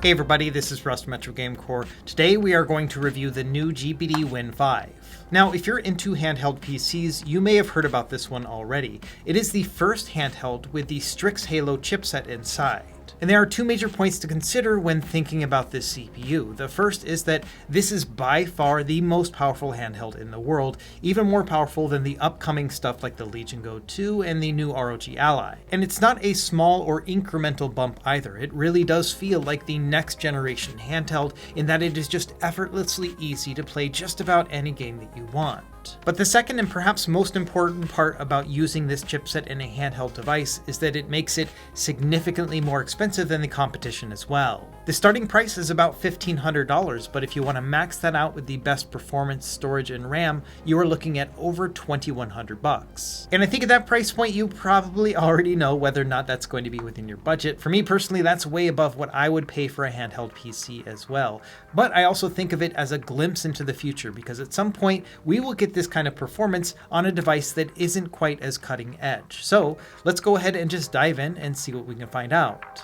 Hey everybody, this is Rust Metro Game Core. Today we are going to review the new GPD Win 5. Now, if you're into handheld PCs, you may have heard about this one already. It is the first handheld with the Strix Halo chipset inside. And there are two major points to consider when thinking about this CPU. The first is that this is by far the most powerful handheld in the world, even more powerful than the upcoming stuff like the Legion Go 2 and the new ROG Ally. And it's not a small or incremental bump either. It really does feel like the next generation handheld in that it is just effortlessly easy to play just about any game that you want. But the second and perhaps most important part about using this chipset in a handheld device is that it makes it significantly more expensive than the competition as well. The starting price is about $1,500, but if you want to max that out with the best performance, storage, and RAM, you are looking at over $2,100. And I think at that price point, you probably already know whether or not that's going to be within your budget. For me personally, that's way above what I would pay for a handheld PC as well. But I also think of it as a glimpse into the future, because at some point, we will get this kind of performance on a device that isn't quite as cutting edge. So let's go ahead and just dive in and see what we can find out.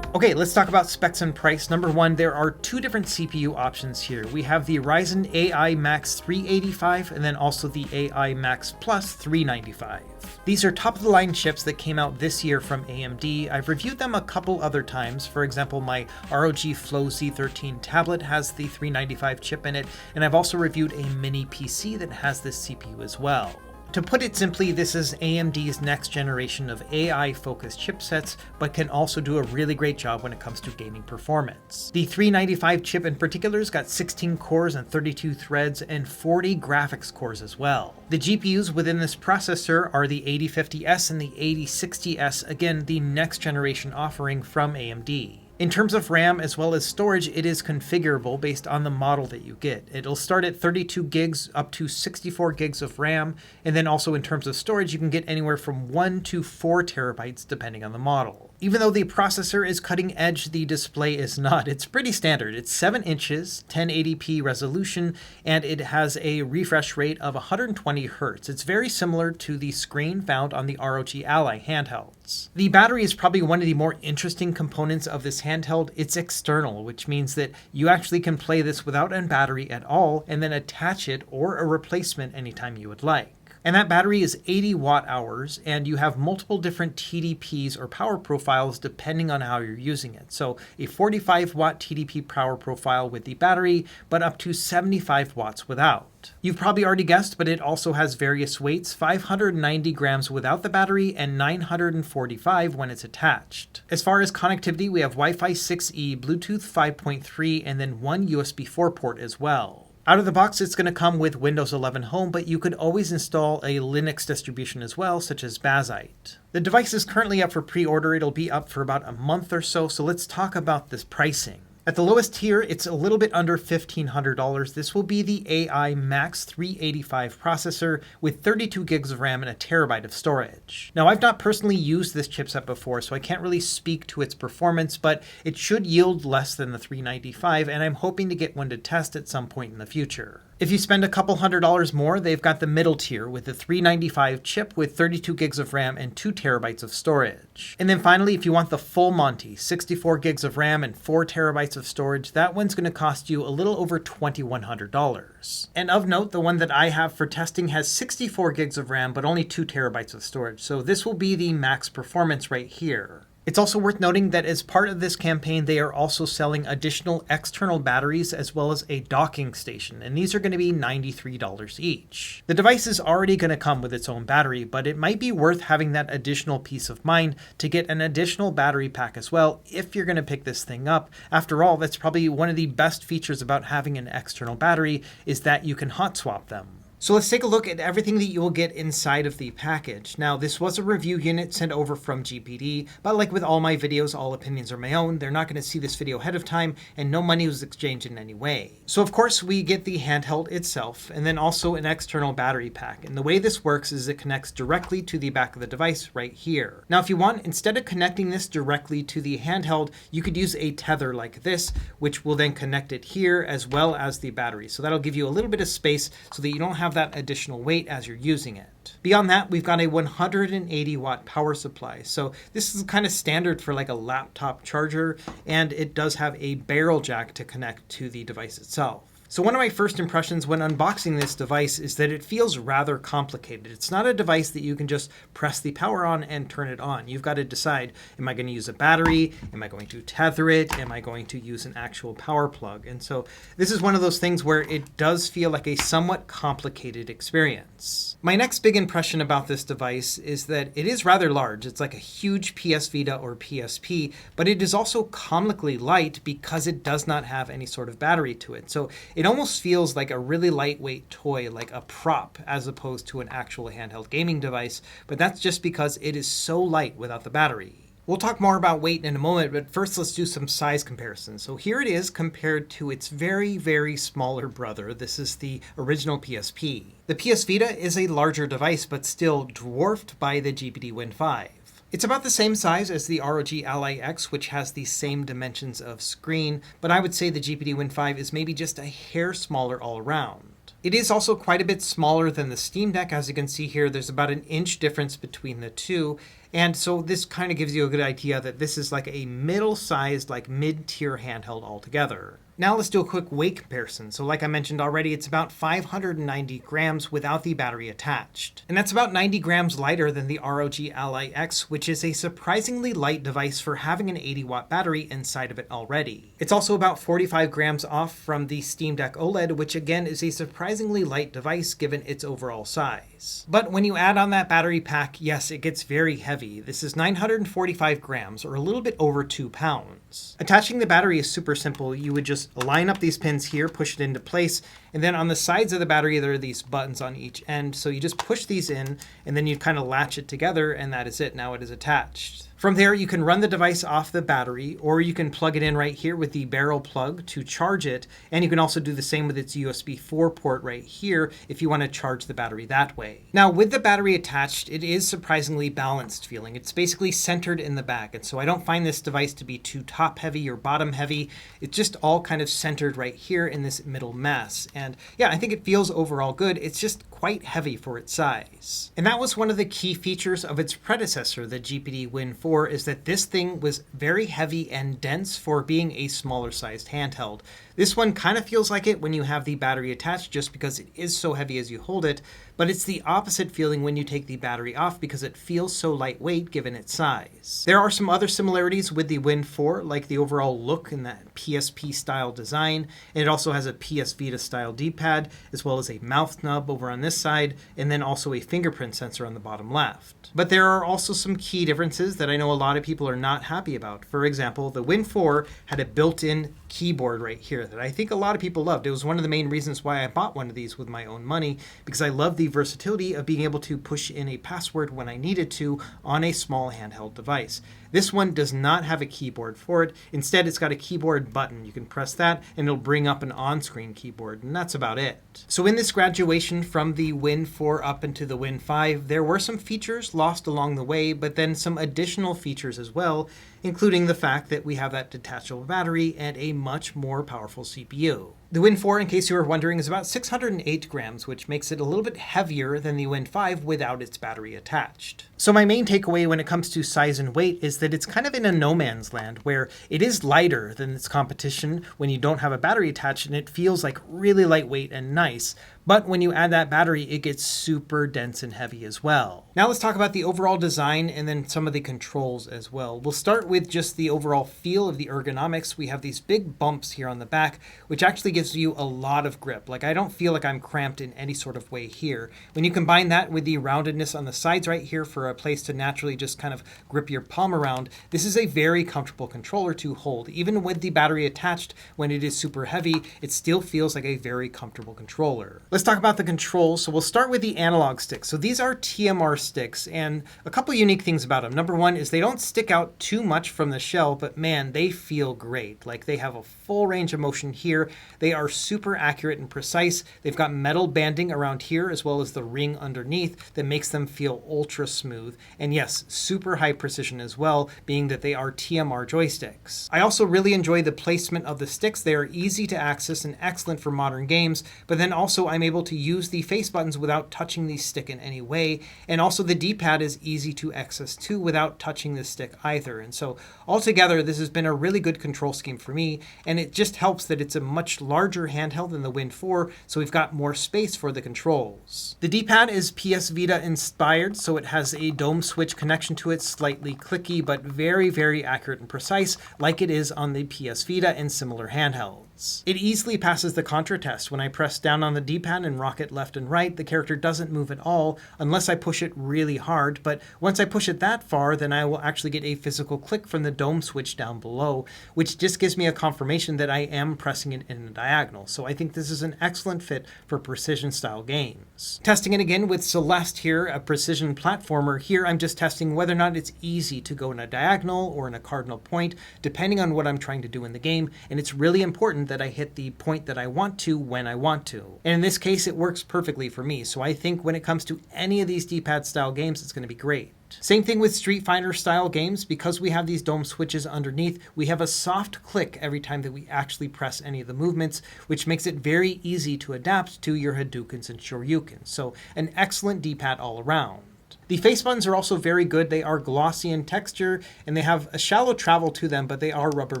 Okay, let's talk about specs and price. Number one, there are two different CPU options here. We have the Ryzen AI Max 385 and then also the AI Max Plus 395. These are top-of-the-line chips that came out this year from AMD. I've reviewed them a couple other times. For example, my ROG Flow Z13 tablet has the 395 chip in it, and I've also reviewed a mini PC that has this CPU as well. To put it simply, this is AMD's next generation of AI-focused chipsets, but can also do a really great job when it comes to gaming performance. The 395 chip in particular's got 16 cores and 32 threads and 40 graphics cores as well. The GPUs within this processor are the 8050S and the 8060S, again, the next generation offering from AMD. In terms of RAM as well as storage, it is configurable based on the model that you get. It'll start at 32 gigs up to 64 gigs of RAM, and then also in terms of storage, you can get anywhere from 1 to 4 terabytes depending on the model. Even though the processor is cutting edge, the display is not. It's pretty standard. It's 7 inches, 1080p resolution, and it has a refresh rate of 120 Hz. It's very similar to the screen found on the ROG Ally handhelds. The battery is probably one of the more interesting components of this handheld. It's external, which means that you actually can play this without a battery at all and then attach it or a replacement anytime you would like. And that battery is 80 watt hours, and you have multiple different TDPs or power profiles depending on how you're using it. So a 45 watt TDP power profile with the battery, but up to 75 watts without. You've probably already guessed, but it also has various weights, 590 grams without the battery and 945 when it's attached. As far as connectivity, we have Wi-Fi 6E, Bluetooth 5.3, and then one USB 4 port as well. Out of the box, it's going to come with Windows 11 Home, but you could always install a Linux distribution as well, such as Bazzite. The device is currently up for pre-order. It'll be up for about a month or so let's talk about this pricing. At the lowest tier, it's a little bit under $1,500. This will be the AI Max 385 processor with 32 gigs of RAM and a terabyte of storage. Now, I've not personally used this chipset before, so I can't really speak to its performance, but it should yield less than the 395, and I'm hoping to get one to test at some point in the future. If you spend a couple $100 more, they've got the middle tier with the 395 chip with 32 gigs of RAM and 2 terabytes of storage. And then finally, if you want the full Monty, 64 gigs of RAM and 4 terabytes of storage, that one's going to cost you a little over $2,100. And of note, the one that I have for testing has 64 gigs of RAM but only 2 terabytes of storage, so this will be the max performance right here. It's also worth noting that as part of this campaign, they are also selling additional external batteries as well as a docking station, and these are going to be $93 each. The device is already going to come with its own battery, but it might be worth having that additional peace of mind to get an additional battery pack as well if you're going to pick this thing up. After all, that's probably one of the best features about having an external battery is that you can hot swap them. So let's take a look at everything that you will get inside of the package. Now, this was a review unit sent over from GPD, but like with all my videos, all opinions are my own. They're not going to see this video ahead of time, and no money was exchanged in any way. So of course, we get the handheld itself, and then also an external battery pack. And the way this works is it connects directly to the back of the device right here. Now, if you want, instead of connecting this directly to the handheld, you could use a tether like this, which will then connect it here as well as the battery. So that'll give you a little bit of space so that you don't have that additional weight as you're using it. Beyond that, we've got a 180 watt power supply. So this is kind of standard for like a laptop charger, and it does have a barrel jack to connect to the device itself. So one of my first impressions when unboxing this device is that it feels rather complicated. It's not a device that you can just press the power on and turn it on. You've got to decide, am I going to use a battery? Am I going to tether it? Am I going to use an actual power plug? And so this is one of those things where it does feel like a somewhat complicated experience. My next big impression about this device is that it is rather large. It's like a huge PS Vita or PSP, but it is also comically light because it does not have any sort of battery to it. So it almost feels like a really lightweight toy, like a prop, as opposed to an actual handheld gaming device, but that's just because it is so light without the battery. We'll talk more about weight in a moment, but first let's do some size comparisons. So here it is compared to its very, very smaller brother. This is the original PSP. The PS Vita is a larger device, but still dwarfed by the GPD Win 5. It's about the same size as the ROG Ally X, which has the same dimensions of screen, but I would say the GPD Win 5 is maybe just a hair smaller all around. It is also quite a bit smaller than the Steam Deck. As you can see here, there's about an inch difference between the two. And so this kind of gives you a good idea that this is like a middle-sized, like mid-tier handheld altogether. Now let's do a quick weight comparison. So like I mentioned already, it's about 590 grams without the battery attached. And that's about 90 grams lighter than the ROG Ally X, which is a surprisingly light device for having an 80 watt battery inside of it already. It's also about 45 grams off from the Steam Deck OLED, which again is a surprisingly light device given its overall size. But when you add on that battery pack, yes, it gets very heavy. This is 945 grams, or a little bit over 2 pounds. Attaching the battery is super simple. You would just line up these pins here, push it into place, and then on the sides of the battery there are these buttons on each end. So you just push these in and then you kind of latch it together, and that is it. Now it is attached. From there, you can run the device off the battery, or you can plug it in right here with the barrel plug to charge it. And you can also do the same with its USB 4 port right here if you want to charge the battery that way. Now, with the battery attached, it is surprisingly balanced feeling. It's basically centered in the back. And so I don't find this device to be too top heavy or bottom heavy. It's just all kind of centered right here in this middle mass. And yeah, I think it feels overall good. It's just quite heavy for its size. And that was one of the key features of its predecessor, the GPD Win 4, is that this thing was very heavy and dense for being a smaller sized handheld. This one kind of feels like it when you have the battery attached just because it is so heavy as you hold it, but it's the opposite feeling when you take the battery off because it feels so lightweight given its size. There are some other similarities with the Win 4, like the overall look and that PSP style design, and it also has a PS Vita style D-pad, as well as a mouth nub over on this side, and then also a fingerprint sensor on the bottom left. But there are also some key differences that I know a lot of people are not happy about. For example, the Win 4 had a built-in keyboard right here that I think a lot of people loved. It was one of the main reasons why I bought one of these with my own money, because I love the versatility of being able to push in a password when I needed to on a small handheld device. This one does not have a keyboard for it. Instead, it's got a keyboard button. You can press that and it'll bring up an on-screen keyboard, and that's about it. So in this graduation from the Win 4 up into the Win 5, there were some features lost along the way, but then some additional features as well, including the fact that we have that detachable battery and a much more powerful CPU. The Win 4, in case you were wondering, is about 608 grams, which makes it a little bit heavier than the Win 5 without its battery attached. So my main takeaway when it comes to size and weight is that it's kind of in a no man's land where it is lighter than its competition when you don't have a battery attached, and it feels like really lightweight and nice. But when you add that battery, it gets super dense and heavy as well. Now let's talk about the overall design and then some of the controls as well. We'll start with just the overall feel of the ergonomics. We have these big bumps here on the back, which actually gives you a lot of grip. Like, I don't feel like I'm cramped in any sort of way here. When you combine that with the roundedness on the sides right here for a place to naturally just kind of grip your palm around, this is a very comfortable controller to hold. Even with the battery attached, when it is super heavy, it still feels like a very comfortable controller. Let's talk about the controls. So we'll start with the analog sticks. So these are TMR sticks, and a couple unique things about them. Number one is they don't stick out too much from the shell, but man, they feel great. Like they have a full range of motion here. They are super accurate and precise. They've got metal banding around here as well as the ring underneath that makes them feel ultra smooth. And yes, super high precision as well, being that they are TMR joysticks. I also really enjoy the placement of the sticks. They are easy to access and excellent for modern games, but then also I'm able to use the face buttons without touching the stick in any way. And also the D-pad is easy to access too without touching the stick either. And so altogether, this has been a really good control scheme for me. And it just helps that it's a much larger handheld than the Win 4, so we've got more space for the controls. The D-pad is PS Vita inspired, so it has a dome switch connection to it, slightly clicky, but very, very accurate and precise, like it is on the PS Vita and similar handhelds. It easily passes the contra test. When I press down on the D-pad and rock it left and right, the character doesn't move at all unless I push it really hard, but once I push it that far, then I will actually get a physical click from the dome switch down below, which just gives me a confirmation that I am pressing it in a diagonal. So I think this is an excellent fit for precision style games. Testing it again with Celeste here, a precision platformer. Here I'm just testing whether or not it's easy to go in a diagonal or in a cardinal point, depending on what I'm trying to do in the game, and it's really important that I hit the point that I want to when I want to. And in this case, it works perfectly for me, so I think when it comes to any of these D-pad style games, it's going to be great. Same thing with Street Fighter style games. Because we have these dome switches underneath, we have a soft click every time that we actually press any of the movements, which makes it very easy to adapt to your Hadoukens and Shoryukens. So an excellent D-pad all around. The face buttons are also very good. They are glossy in texture and they have a shallow travel to them, but they are rubber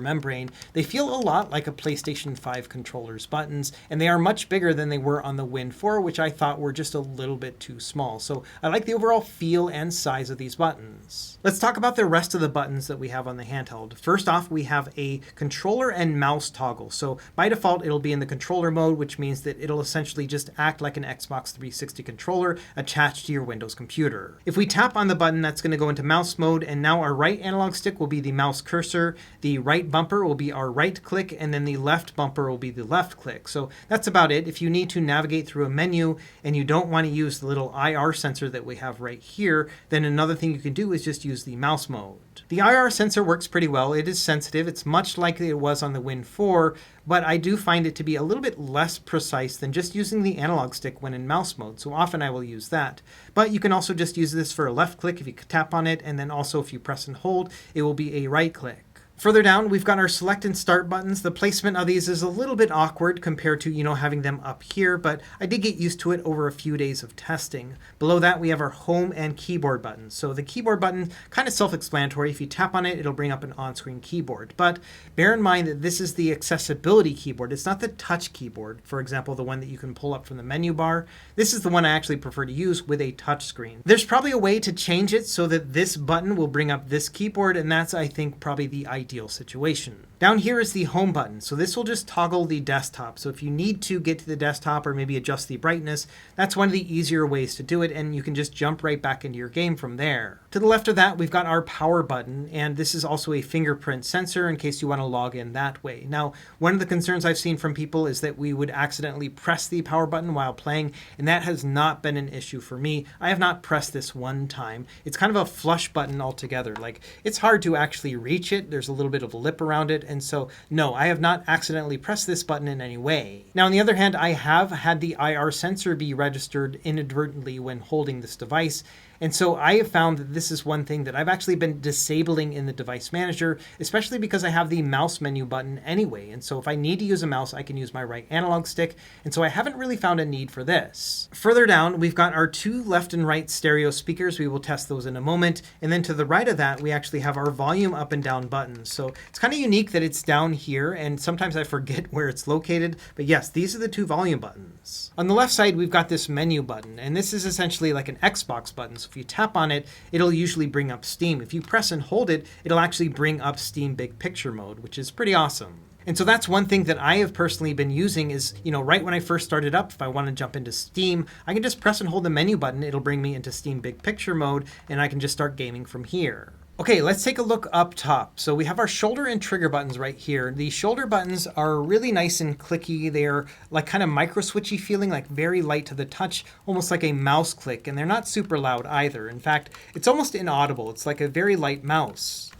membrane. They feel a lot like a PlayStation 5 controller's buttons, and they are much bigger than they were on the Win 4, which I thought were just a little bit too small. So I like the overall feel and size of these buttons. Let's talk about the rest of the buttons that we have on the handheld. First off, we have a controller and mouse toggle. So by default, it'll be in the controller mode, which means that it'll essentially just act like an Xbox 360 controller attached to your Windows computer. If we tap on the button, that's going to go into mouse mode, and now our right analog stick will be the mouse cursor, the right bumper will be our right click, and then the left bumper will be the left click. So that's about it. If you need to navigate through a menu and you don't want to use the little IR sensor that we have right here, then another thing you can do is just use the mouse mode. The IR sensor works pretty well. It is sensitive. It's much like it was on the Win 4, but I do find it to be a little bit less precise than just using the analog stick when in mouse mode, so often I will use that. But you can also just use this for a left click if you tap on it, and then also if you press and hold, it will be a right click. Further down, we've got our select and start buttons. The placement of these is a little bit awkward compared to, having them up here, but I did get used to it over a few days of testing. Below that, we have our home and keyboard buttons. So the keyboard button, kind of self-explanatory. If you tap on it, it'll bring up an on-screen keyboard. But bear in mind that this is the accessibility keyboard. It's not the touch keyboard, for example, the one that you can pull up from the menu bar. This is the one I actually prefer to use with a touch screen. There's probably a way to change it so that this button will bring up this keyboard, and that's, I think, probably the ideal situation. Down here is the home button. So this will just toggle the desktop. So if you need to get to the desktop or maybe adjust the brightness, that's one of the easier ways to do it, and you can just jump right back into your game from there. To the left of that, we've got our power button, and this is also a fingerprint sensor in case you want to log in that way. Now, one of the concerns I've seen from people is that we would accidentally press the power button while playing, and that has not been an issue for me. I have not pressed this one time. It's kind of a flush button altogether. Like, it's hard to actually reach it. There's a little bit of lip around it, and so no, I have not accidentally pressed this button in any way. Now, on the other hand, I have had the IR sensor be registered inadvertently when holding this device, and so I have found that this is one thing that I've actually been disabling in the device manager, especially because I have the mouse menu button anyway. And so if I need to use a mouse, I can use my right analog stick. And so I haven't really found a need for this. Further down, we've got our two left and right stereo speakers. We will test those in a moment. And then to the right of that, we actually have our volume up and down buttons. So it's kind of unique that it's down here, and sometimes I forget where it's located. But yes, these are the two volume buttons. On the left side, we've got this menu button, and this is essentially like an Xbox button. So if you tap on it, it'll usually bring up Steam. If you press and hold it, it'll actually bring up Steam Big Picture mode, which is pretty awesome. And so that's one thing that I have personally been using is, right when I first started up, if I want to jump into Steam, I can just press and hold the menu button. It'll bring me into Steam Big Picture mode, and I can just start gaming from here. Okay, let's take a look up top. So we have our shoulder and trigger buttons right here. The shoulder buttons are really nice and clicky. They're like kind of micro switchy feeling, like very light to the touch, almost like a mouse click, and they're not super loud either. In fact, it's almost inaudible. It's like a very light mouse.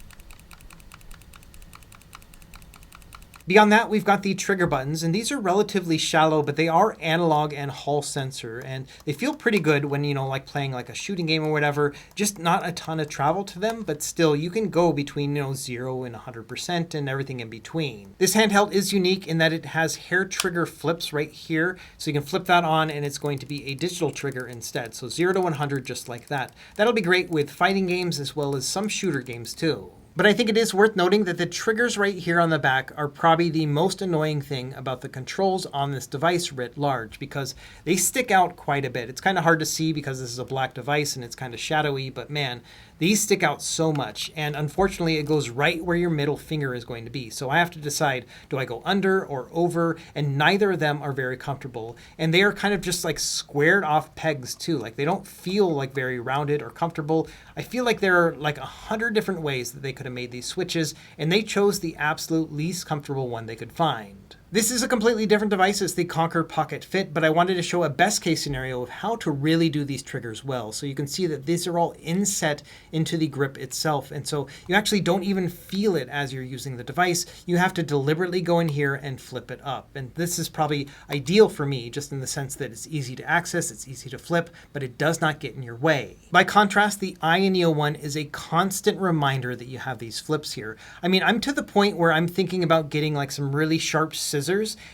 Beyond that, we've got the trigger buttons, and these are relatively shallow, but they are analog and Hall sensor, and they feel pretty good when, like playing like a shooting game or whatever. Just not a ton of travel to them, but still you can go between, 0 and 100% and everything in between. This handheld is unique in that it has hair trigger flips right here, so you can flip that on and it's going to be a digital trigger instead. So 0 to 100 just like that. That'll be great with fighting games as well as some shooter games too. But I think it is worth noting that the triggers right here on the back are probably the most annoying thing about the controls on this device writ large, because they stick out quite a bit. It's kind of hard to see because this is a black device and it's kind of shadowy, but man, these stick out so much. And unfortunately, it goes right where your middle finger is going to be. So I have to decide, do I go under or over? And neither of them are very comfortable. And they are kind of just like squared off pegs too. Like they don't feel like very rounded or comfortable. I feel like there are like 100 different ways that they could have made these switches, and they chose the absolute least comfortable one they could find. This is a completely different device. It's the Conquer Pocket Fit, but I wanted to show a best case scenario of how to really do these triggers well. So you can see that these are all inset into the grip itself. And so you actually don't even feel it as you're using the device. You have to deliberately go in here and flip it up. And this is probably ideal for me, just in the sense that it's easy to access, it's easy to flip, but it does not get in your way. By contrast, the Neo one is a constant reminder that you have these flips here. I mean, I'm to the point where I'm thinking about getting like some really sharp scissors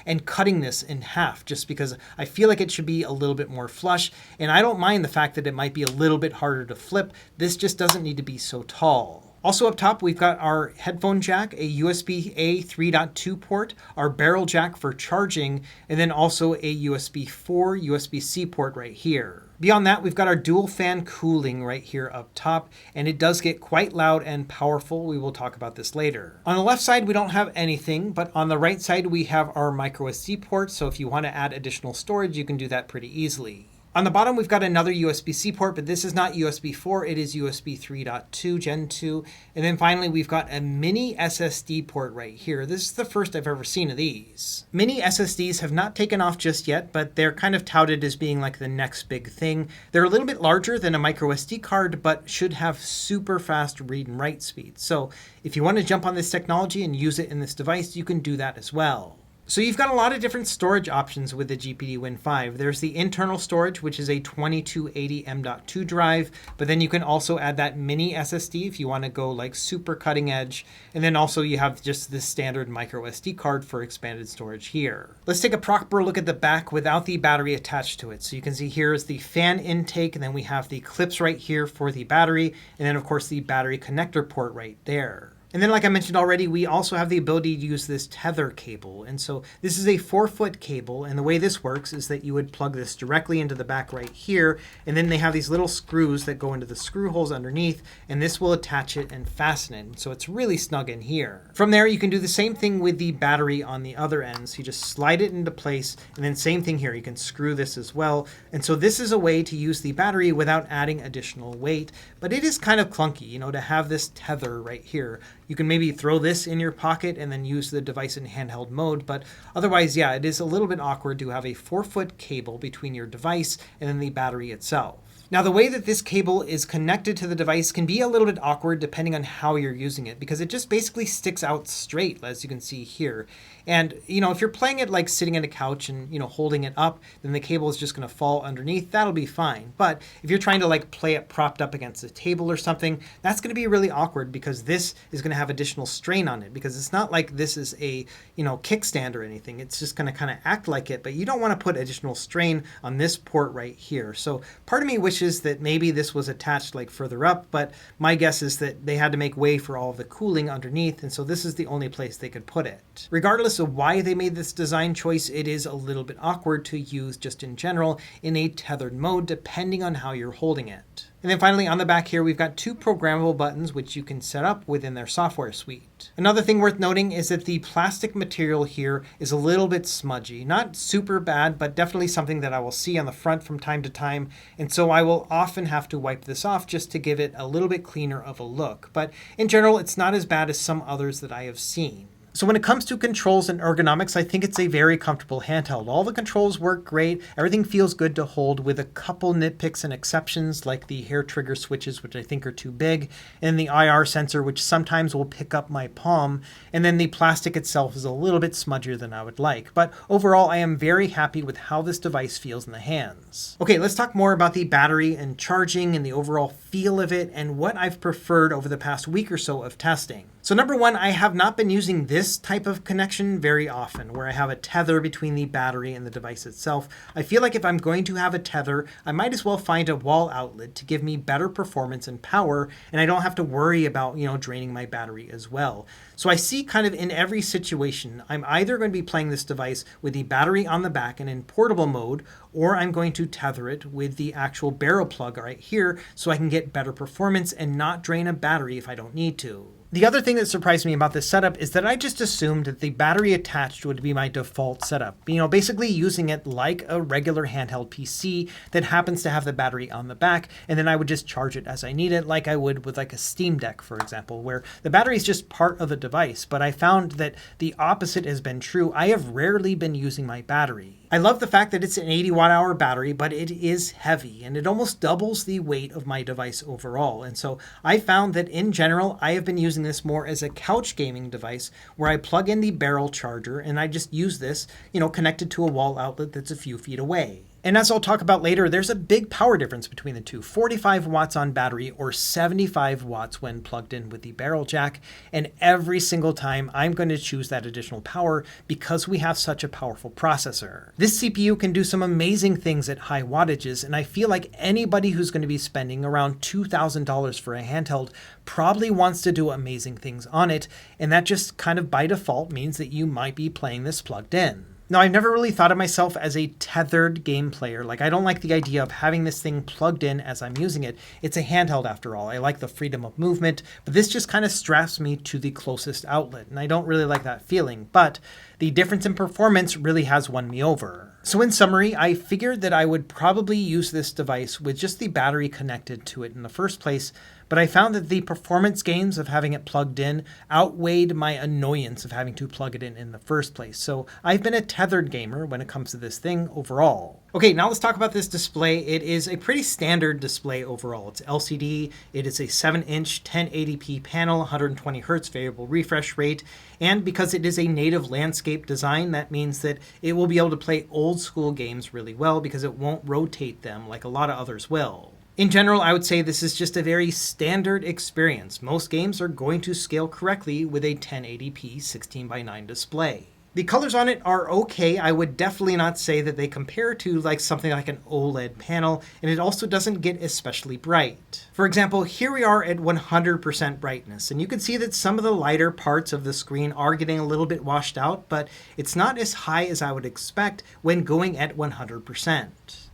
and cutting this in half, just because I feel like it should be a little bit more flush. And I don't mind the fact that it might be a little bit harder to flip. This just doesn't need to be so tall. Also up top, we've got our headphone jack, a USB-A 3.2 port, our barrel jack for charging, and then also a USB 4 USB-C port right here. Beyond that, we've got our dual fan cooling right here up top, and it does get quite loud and powerful. We will talk about this later. On the left side, we don't have anything, but on the right side, we have our micro SD port. So if you want to add additional storage, you can do that pretty easily. On the bottom, we've got another USB-C port, but this is not USB 4, it is USB 3.2 Gen 2. And then finally, we've got a mini SSD port right here. This is the first I've ever seen of these. Mini SSDs have not taken off just yet, but they're kind of touted as being like the next big thing. They're a little bit larger than a micro SD card, but should have super fast read and write speed. So if you want to jump on this technology and use it in this device, you can do that as well. So you've got a lot of different storage options with the GPD Win 5. There's the internal storage, which is a 2280 M.2 drive, but then you can also add that mini SSD if you want to go like super cutting edge. And then also you have just the standard micro SD card for expanded storage here. Let's take a proper look at the back without the battery attached to it. So you can see here is the fan intake, and then we have the clips right here for the battery, and then of course the battery connector port right there. And then like I mentioned already, we also have the ability to use this tether cable. And so this is a 4-foot cable. And the way this works is that you would plug this directly into the back right here. And then they have these little screws that go into the screw holes underneath. And this will attach it and fasten it. So it's really snug in here. From there, you can do the same thing with the battery on the other end. So you just slide it into place. And then same thing here. You can screw this as well. And so this is a way to use the battery without adding additional weight. But it is kind of clunky, to have this tether right here. You can maybe throw this in your pocket and then use the device in handheld mode, but otherwise, yeah, it is a little bit awkward to have a 4-foot cable between your device and then the battery itself. Now, the way that this cable is connected to the device can be a little bit awkward depending on how you're using it, because it just basically sticks out straight, as you can see here. And, if you're playing it like sitting on a couch and, holding it up, then the cable is just going to fall underneath. That'll be fine. But if you're trying to like play it propped up against a table or something, that's going to be really awkward, because this is going to have additional strain on it, because it's not like this is a, kickstand or anything. It's just going to kind of act like it, but you don't want to put additional strain on this port right here. So part of me wishes that maybe this was attached like further up, but my guess is that they had to make way for all of the cooling underneath, and so this is the only place they could put it. Regardless of why they made this design choice, it is a little bit awkward to use just in general in a tethered mode, depending on how you're holding it. And then finally on the back here, we've got 2 programmable buttons which you can set up within their software suite. Another thing worth noting is that the plastic material here is a little bit smudgy. Not super bad, but definitely something that I will see on the front from time to time. And so I will often have to wipe this off just to give it a little bit cleaner of a look. But in general, it's not as bad as some others that I have seen. So when it comes to controls and ergonomics, I think it's a very comfortable handheld. All the controls work great. Everything feels good to hold, with a couple nitpicks and exceptions like the hair trigger switches, which I think are too big, and the IR sensor, which sometimes will pick up my palm. And then the plastic itself is a little bit smudgier than I would like. But overall, I am very happy with how this device feels in the hands. Okay, let's talk more about the battery and charging and the overall feel of it and what I've preferred over the past week or so of testing. So number one, I have not been using this type of connection very often, where I have a tether between the battery and the device itself. I feel like if I'm going to have a tether, I might as well find a wall outlet to give me better performance and power, and I don't have to worry about, draining my battery as well. So I see kind of in every situation, I'm either going to be playing this device with the battery on the back and in portable mode, or I'm going to tether it with the actual barrel plug right here so I can get better performance and not drain a battery if I don't need to. The other thing that surprised me about this setup is that I just assumed that the battery attached would be my default setup. Basically using it like a regular handheld PC that happens to have the battery on the back, and then I would just charge it as I need it, like I would with like a Steam Deck, for example, where the battery is just part of the device. But I found that the opposite has been true. I have rarely been using my battery. I love the fact that it's an 80 watt-hour battery, but it is heavy and it almost doubles the weight of my device overall. And so I found that in general, I have been using this more as a couch gaming device where I plug in the barrel charger and I just use this, connected to a wall outlet that's a few feet away. And as I'll talk about later, there's a big power difference between the two. 45 watts on battery or 75 watts when plugged in with the barrel jack. And every single time I'm going to choose that additional power because we have such a powerful processor. This CPU can do some amazing things at high wattages, and I feel like anybody who's going to be spending around $2,000 for a handheld probably wants to do amazing things on it, and that just kind of by default means that you might be playing this plugged in. Now, I've never really thought of myself as a tethered game player. I don't like the idea of having this thing plugged in as I'm using it. It's a handheld after all. I like the freedom of movement, but this just kind of straps me to the closest outlet, and I don't really like that feeling. But the difference in performance really has won me over. So in summary, I figured that I would probably use this device with just the battery connected to it in the first place, but I found that the performance gains of having it plugged in outweighed my annoyance of having to plug it in the first place. So I've been a tethered gamer when it comes to this thing overall. Okay, now let's talk about this display. It is a pretty standard display overall. It's LCD, it is a 7-inch 1080p panel, 120 Hz variable refresh rate, and because it is a native landscape design, that means that it will be able to play old school games really well because it won't rotate them like a lot of others will. In general, I would say this is just a very standard experience. Most games are going to scale correctly with a 1080p 16:9 display. The colors on it are okay. I would definitely not say that they compare to something like an OLED panel, and it also doesn't get especially bright. For example, here we are at 100% brightness, and you can see that some of the lighter parts of the screen are getting a little bit washed out, but it's not as high as I would expect when going at 100%.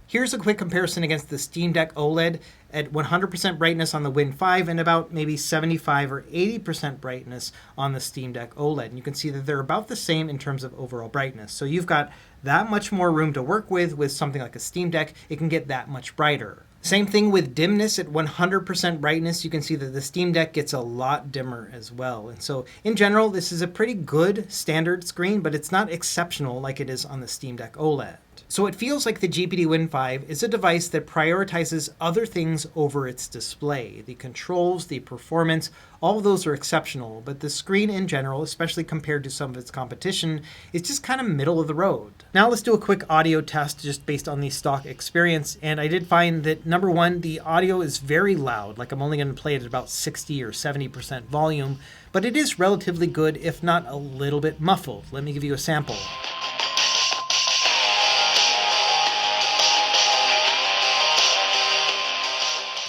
Here's a quick comparison against the Steam Deck OLED at 100% brightness on the Win 5 and about maybe 75 or 80% brightness on the Steam Deck OLED. And you can see that they're about the same in terms of overall brightness. So you've got that much more room to work with something like a Steam Deck. It can get that much brighter. Same thing with dimness at 100% brightness. You can see that the Steam Deck gets a lot dimmer as well. And so in general, this is a pretty good standard screen, but it's not exceptional like it is on the Steam Deck OLED. So it feels like the GPD Win 5 is a device that prioritizes other things over its display. The controls, the performance, all of those are exceptional, but the screen in general, especially compared to some of its competition, is just kind of middle of the road. Now let's do a quick audio test just based on the stock experience, and I did find that number one, the audio is very loud. I'm only going to play it at about 60 or 70% volume, but it is relatively good, if not a little bit muffled. Let me give you a sample.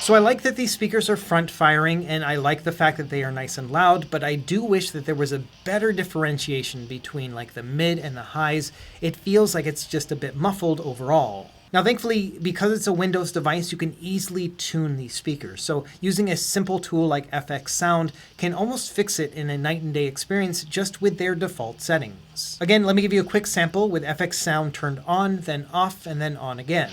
So I like that these speakers are front firing, and I like the fact that they are nice and loud, but I do wish that there was a better differentiation between the mid and the highs. It feels like it's just a bit muffled overall. Now, thankfully, because it's a Windows device, you can easily tune these speakers. So using a simple tool like FX Sound can almost fix it in a night and day experience just with their default settings. Again, let me give you a quick sample with FX Sound turned on, then off, and then on again.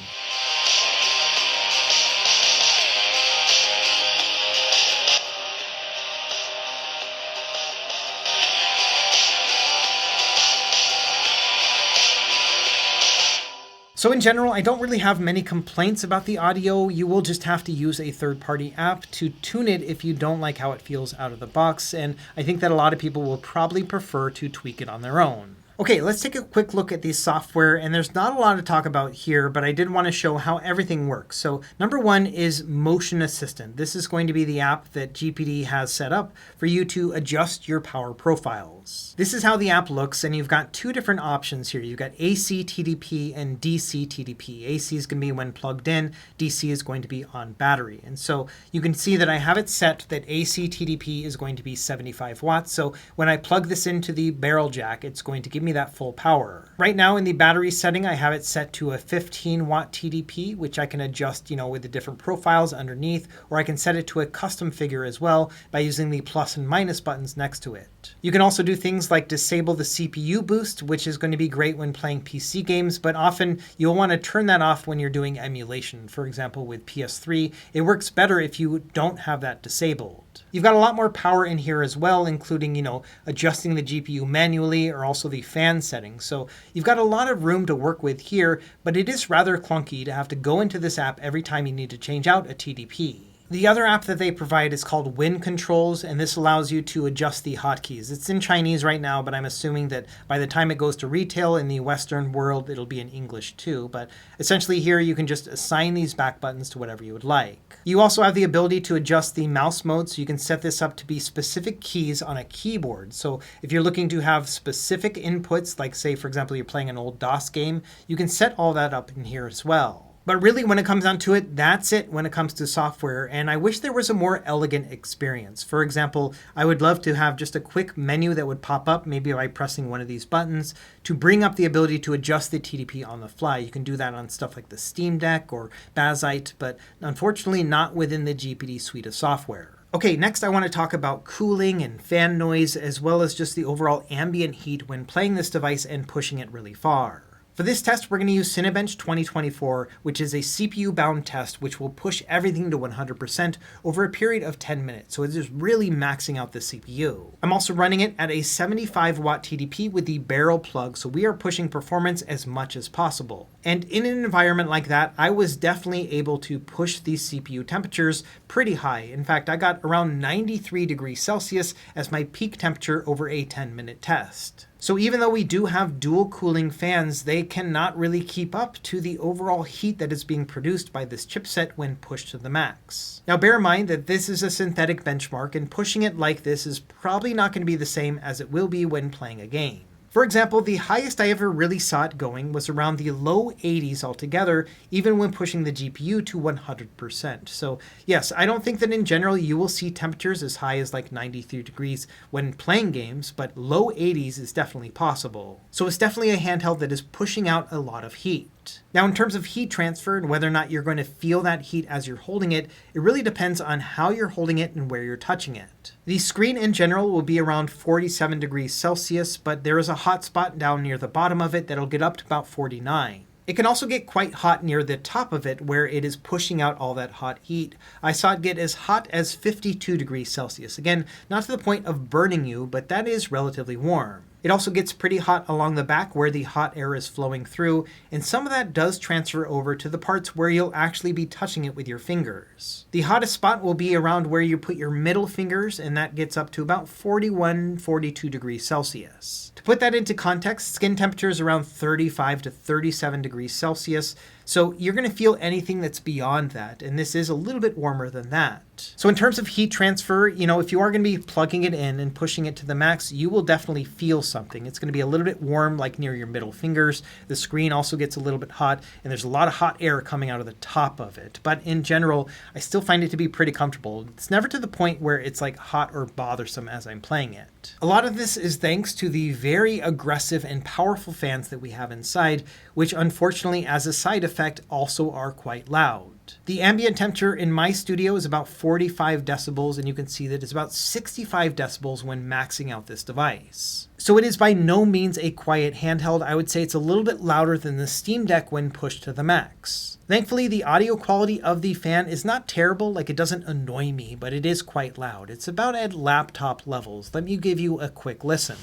So in general, I don't really have many complaints about the audio. You will just have to use a third-party app to tune it if you don't like how it feels out of the box, and I think that a lot of people will probably prefer to tweak it on their own. Okay, let's take a quick look at the software, and there's not a lot to talk about here, but I did want to show how everything works. So number one is Motion Assistant. This is going to be the app that GPD has set up for you to adjust your power profiles. This is how the app looks, and you've got two different options here. You've got AC TDP and DC TDP. AC is going to be when plugged in, DC is going to be on battery. And so you can see that I have it set that AC TDP is going to be 75 watts. So when I plug this into the barrel jack, it's going to give me that full power. Right now in the battery setting, I have it set to a 15 watt TDP, which I can adjust, with the different profiles underneath, or I can set it to a custom figure as well by using the plus and minus buttons next to it. You can also do things like disable the CPU boost, which is going to be great when playing PC games, but often you'll want to turn that off when you're doing emulation. For example, with PS3, it works better if you don't have that disabled. You've got a lot more power in here as well, including, adjusting the GPU manually or also the fan settings. So you've got a lot of room to work with here, but it is rather clunky to have to go into this app every time you need to change out a TDP. The other app that they provide is called Win Controls, and this allows you to adjust the hotkeys. It's in Chinese right now, but I'm assuming that by the time it goes to retail in the Western world, it'll be in English too. But essentially here, you can just assign these back buttons to whatever you would like. You also have the ability to adjust the mouse mode, so you can set this up to be specific keys on a keyboard. So if you're looking to have specific inputs, like say, for example, you're playing an old DOS game, you can set all that up in here as well. But really, when it comes down to it, that's it when it comes to software, and I wish there was a more elegant experience. For example, I would love to have just a quick menu that would pop up, maybe by pressing one of these buttons, to bring up the ability to adjust the TDP on the fly. You can do that on stuff like the Steam Deck or Bazite, but unfortunately not within the GPD suite of software. Okay, next I want to talk about cooling and fan noise, as well as just the overall ambient heat when playing this device and pushing it really far. For this test, we're going to use Cinebench 2024, which is a CPU-bound test which will push everything to 100% over a period of 10 minutes, so it is really maxing out the CPU. I'm also running it at a 75 watt TDP with the barrel plug, so we are pushing performance as much as possible. And in an environment like that, I was definitely able to push these CPU temperatures pretty high. In fact, I got around 93 degrees Celsius as my peak temperature over a 10-minute test. So even though we do have dual cooling fans, they cannot really keep up to the overall heat that is being produced by this chipset when pushed to the max. Now bear in mind that this is a synthetic benchmark, and pushing it like this is probably not going to be the same as it will be when playing a game. For example, the highest I ever really saw it going was around the low 80s altogether, even when pushing the GPU to 100%. So yes, I don't think that in general you will see temperatures as high as like 93 degrees when playing games, but low 80s is definitely possible. So it's definitely a handheld that is pushing out a lot of heat. Now, in terms of heat transfer and whether or not you're going to feel that heat as you're holding it, it really depends on how you're holding it and where you're touching it. The screen in general will be around 47 degrees Celsius, but there is a hot spot down near the bottom of it that'll get up to about 49. It can also get quite hot near the top of it where it is pushing out all that hot heat. I saw it get as hot as 52 degrees Celsius. Again, not to the point of burning you, but that is relatively warm. It also gets pretty hot along the back where the hot air is flowing through, and some of that does transfer over to the parts where you'll actually be touching it with your fingers. The hottest spot will be around where you put your middle fingers, and that gets up to about 41, 42 degrees Celsius. To put that into context, skin temperature is around 35 to 37 degrees Celsius, so you're going to feel anything that's beyond that, and this is a little bit warmer than that. So in terms of heat transfer, if you are going to be plugging it in and pushing it to the max, you will definitely feel something. It's going to be a little bit warm, like near your middle fingers. The screen also gets a little bit hot, and there's a lot of hot air coming out of the top of it. But in general, I still find it to be pretty comfortable. It's never to the point where it's like hot or bothersome as I'm playing it. A lot of this is thanks to the very aggressive and powerful fans that we have inside, which unfortunately, as a side effect, effect also are quite loud. The ambient temperature in my studio is about 45 decibels, and you can see that it's about 65 decibels when maxing out this device. So it is by no means a quiet handheld. I would say it's a little bit louder than the Steam Deck when pushed to the max. Thankfully, the audio quality of the fan is not terrible, like it doesn't annoy me, but it is quite loud. It's about at laptop levels. Let me give you a quick listen.